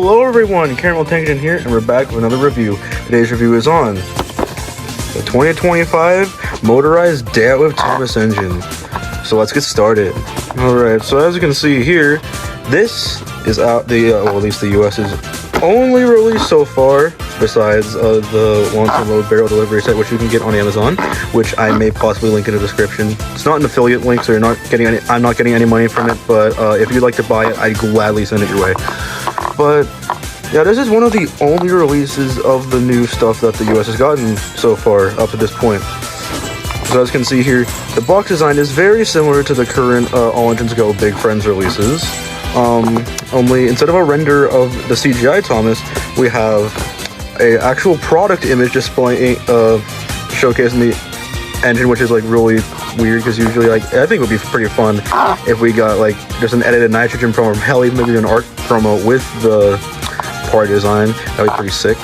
Hello everyone, Caramel Tangent here, and we're back with another review. Today's review is on the 2025 Motorized Day Out with Thomas engine. So let's get started. Alright, so as you can see here, this is out well, at least the US's only release so far, besides the long-term load barrel delivery set, which you can get on Amazon, which I may possibly link in the description. It's not an affiliate link, so I'm not getting any money from it, but if you'd like to buy it, I'd gladly send it your way. But yeah, this is one of the only releases of the new stuff that the US has gotten so far up to this point. So as you can see here, the box design is very similar to the current All Engines Go Big Friends releases. Only instead of a render of the CGI Thomas, we have a actual product image displaying showcasing the engine, which is like really weird because usually, like, I think it would be pretty fun if we got like just an edited nitrogen promo from hell, even maybe an art promo with the part design. That'd be pretty sick.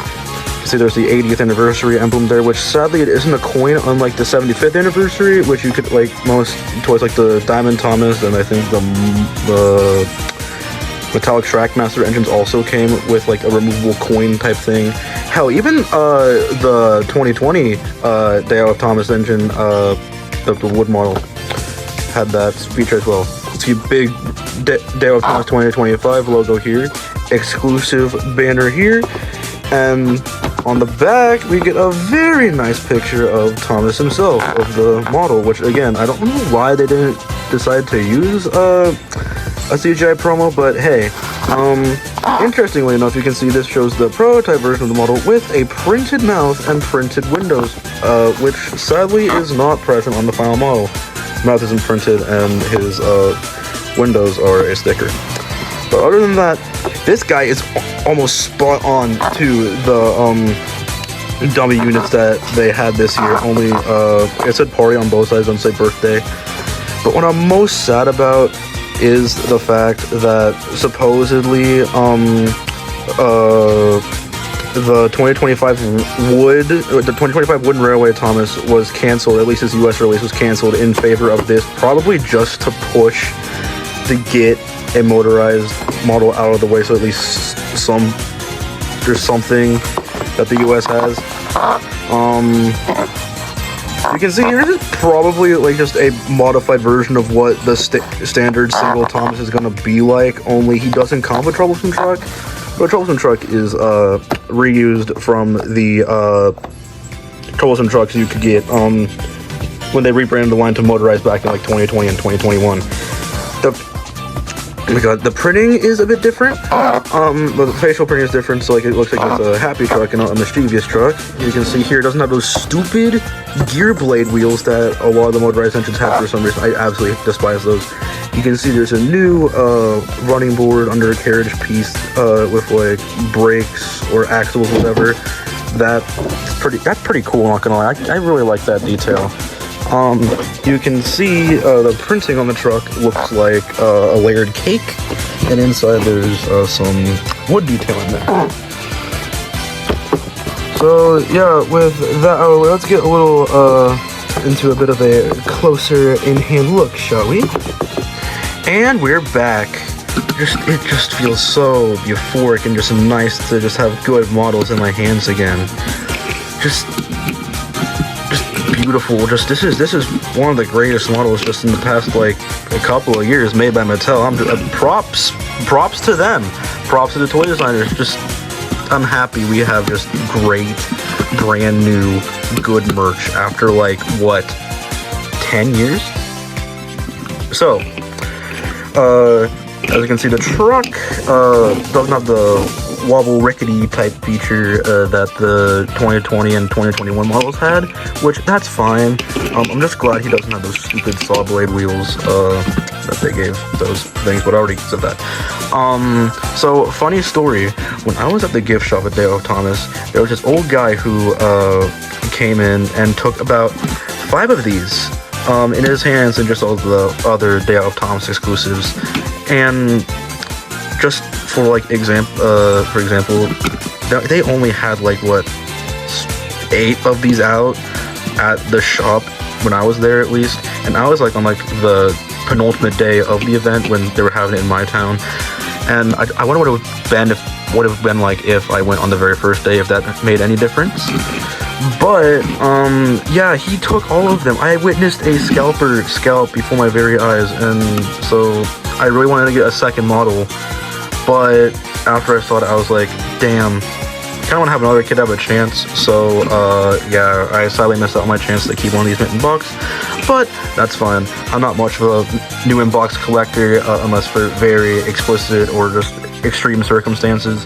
See, there's the 80th anniversary emblem there, which sadly it isn't a coin, unlike the 75th anniversary, which you could, like, most toys like the Diamond Thomas and I think the Metallic Trackmaster engines also came with like a removable coin type thing. Hell, even the 2020 Day Out Thomas engine, the wood model, had that feature as well. See, big Day Out Thomas 2025 logo here, exclusive banner here, and on the back we get a very nice picture of Thomas himself, of the model, which again, I don't know why they didn't decide to use a CGI promo, but hey, interestingly enough, you can see this shows the prototype version of the model with a printed mouth and printed windows, which sadly is not present on the final model. Mouth isn't printed and his windows are a sticker. But other than that, this guy is almost spot on to the dummy units that they had this year, only it said party on both sides, don't say birthday. But what I'm most sad about is the fact that supposedly the 2025 Wooden Railway Thomas was canceled, at least his US release was canceled in favor of this, probably just to push to get a motorized model out of the way, so at least there's something that the US has. You can see here, this is probably like just a modified version of what the standard single Thomas is going to be like, only he doesn't come with Troublesome Truck. But Troublesome Truck is reused from the Troublesome Trucks you could get when they rebranded the line to Motorized back in like 2020 and 2021. Oh my god, the printing is a bit different. The facial printing is different, so like it looks like it's a happy truck and not a mischievous truck. You can see here it doesn't have those stupid gear blade wheels that a lot of the motorized engines have for some reason. I absolutely despise those. You can see there's a new running board under a carriage piece with like brakes or axles, whatever. That's pretty cool, not gonna lie. I really like that detail. You can see the printing on the truck looks like a layered cake, and inside there's some wood detail in there. So yeah, with that out of the way, let's get a little into a bit of a closer in-hand look, shall we? And we're back. It just feels so euphoric and just nice to just have good models in my hands again. Just beautiful. This is one of the greatest models just in the past like a couple of years made by Mattel. Props to them. Props to the toy designers. I'm happy we have just great, brand new, good merch after like what, 10 years? So, as you can see, the truck doesn't have the wobble rickety type feature that the 2020 and 2021 models had, which that's fine. I'm just glad he doesn't have those stupid saw blade wheels that they gave those things, but I already said that. So funny story, when I was at the gift shop at Day Out Thomas, there was this old guy who came in and took about 5 of these in his hands and just all the other Day Out Thomas exclusives. And just for example, they only had like what, 8 of these out at the shop when I was there, at least, and I was like on like the penultimate day of the event when they were having it in my town, and I wonder what it would have been if would have been like if I went on the very first day, if that made any difference. But yeah, he took all of them. I witnessed a scalper scalp before my very eyes, and so I really wanted to get a second model. But after I saw it, I was like, damn, kind of want to have another kid have a chance. So yeah, I sadly missed out on my chance to keep one of these mint in box, but that's fine. I'm not much of a new in box collector unless for very explicit or just extreme circumstances.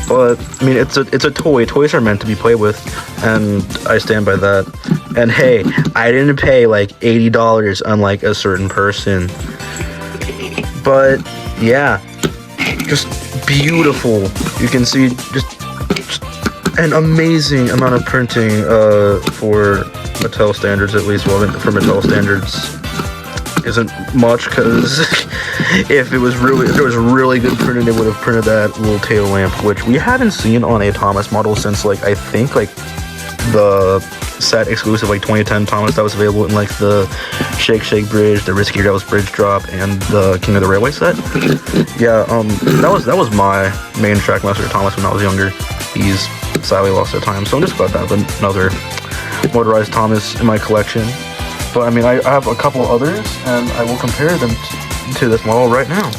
But I mean, it's a toy. Toys are meant to be played with, and I stand by that. And hey, I didn't pay like $80 unlike a certain person. But yeah, just beautiful. You can see just an amazing amount of printing for Mattel standards, at least. Well, for Mattel standards isn't much, because if there was really good printing, they would have printed that little tail lamp, which we haven't seen on a Thomas model since like I think like the set exclusive like 2010 Thomas that was available in like the Shake Shake Bridge, the Risky Rails Bridge Drop, and the King of the Railway set. Yeah, that was my main Trackmaster Thomas when I was younger. He's sadly lost to time, so I'm just glad to have another motorized Thomas in my collection. But I mean, I have a couple others, and I will compare them to this model right now.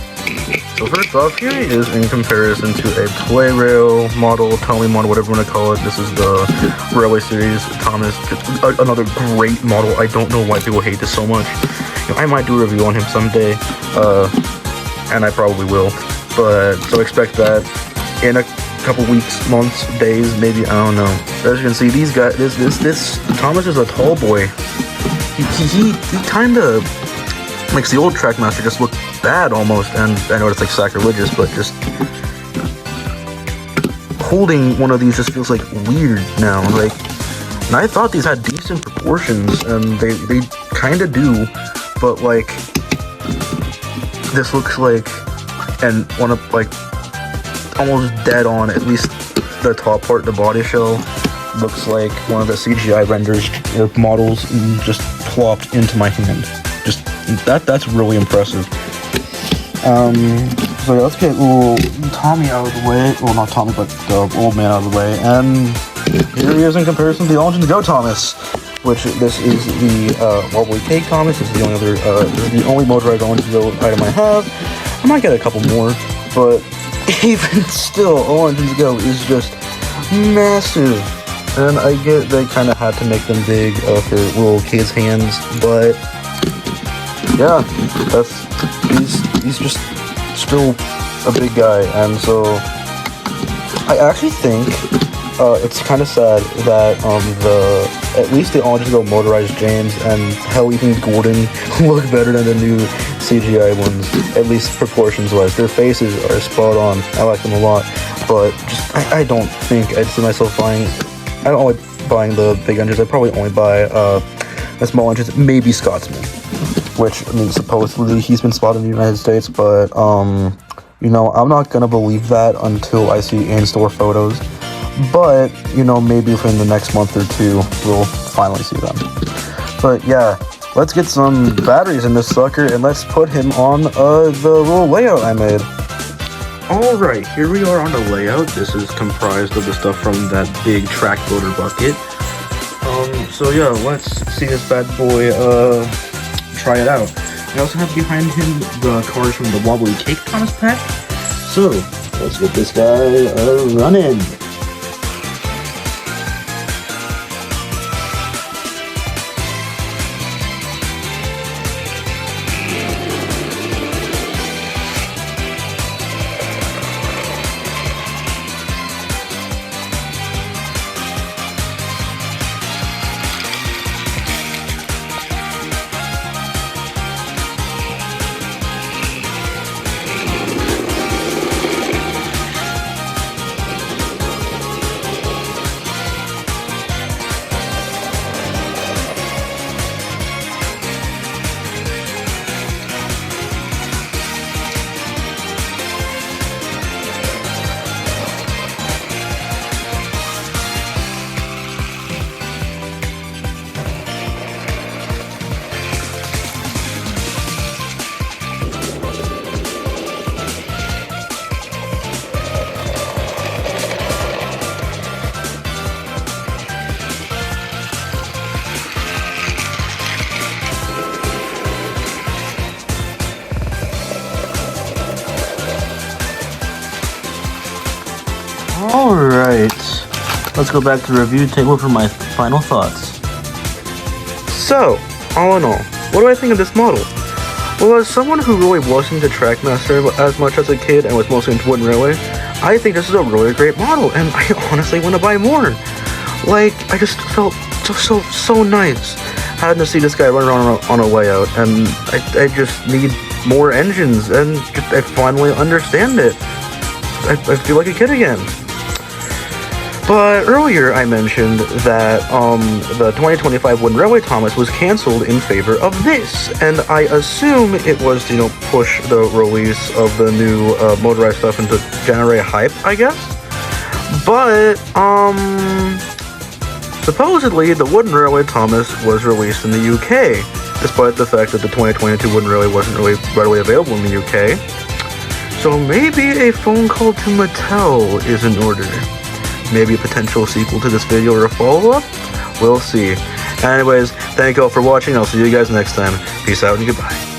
So first off, here he is in comparison to a Play Rail model, Tony model, whatever you want to call it. This is the Railway Series Thomas, another great model. I don't know why people hate this so much. You know, I might do a review on him someday, and I probably will. But so expect that in a couple weeks, months, days, maybe. I don't know. As you can see, these guys, this Thomas is a tall boy. He kind of makes the old Trackmaster just look bad almost, and I know it's like sacrilegious, but just holding one of these just feels like weird now. Like, and I thought these had decent proportions, and they kind of do, but like this looks like, and one of like almost dead on, at least the top part, the body shell looks like one of the CGI renders or models just plopped into my hand. Just that's really impressive. So yeah, let's get little Tommy out of the way. Well, not Tommy, but the old man out of the way. And here he is in comparison to the All Engine Go Thomas, which this is the Wobbly Cake Thomas. This is the only other, this is the only motorized All Engine Go item I have. I might get a couple more, but even still, All Engines Go is just massive. And I get they kind of had to make them big for little kids' hands, but yeah, he's just still a big guy. And so I actually think it's kind of sad that at least the All Engine Go motorized James and hell even Gordon look better than the new CGI ones, at least proportions wise. Their faces are spot on. I like them a lot, but just I don't think I'd see myself buying. I don't like buying the big engines. I'd probably only buy the small engines, maybe Scotsman, which, I mean, supposedly he's been spotted in the United States, but you know, I'm not gonna believe that until I see in-store photos. But you know, maybe within the next month or two we'll finally see them. But yeah, let's get some batteries in this sucker and let's put him on the little layout I made. Alright, here we are on the layout. This is comprised of the stuff from that big track loader bucket. So yeah, let's see this bad boy try it out. I also have behind him the cars from the Wobbly Cake Thomas pack. So let's get this guy running. let's go back to the review table for my final thoughts. So, all in all, what do I think of this model? Well, as someone who really wasn't a Trackmaster as much as a kid and was mostly into Wooden Railway, I think this is a really great model, and I honestly want to buy more. Like, I just felt so nice having to see this guy run around on a layout, and I just need more engines, and I finally understand it. I feel like a kid again. But earlier I mentioned that the 2025 Wooden Railway Thomas was cancelled in favor of this, and I assume it was to, push the release of the new motorized stuff and to generate hype, I guess. But supposedly the Wooden Railway Thomas was released in the UK, despite the fact that the 2022 Wooden Railway wasn't really readily available in the UK. So maybe a phone call to Mattel is in order. Maybe a potential sequel to this video or a follow-up? We'll see. Anyways, thank you all for watching. I'll see you guys next time. Peace out and goodbye.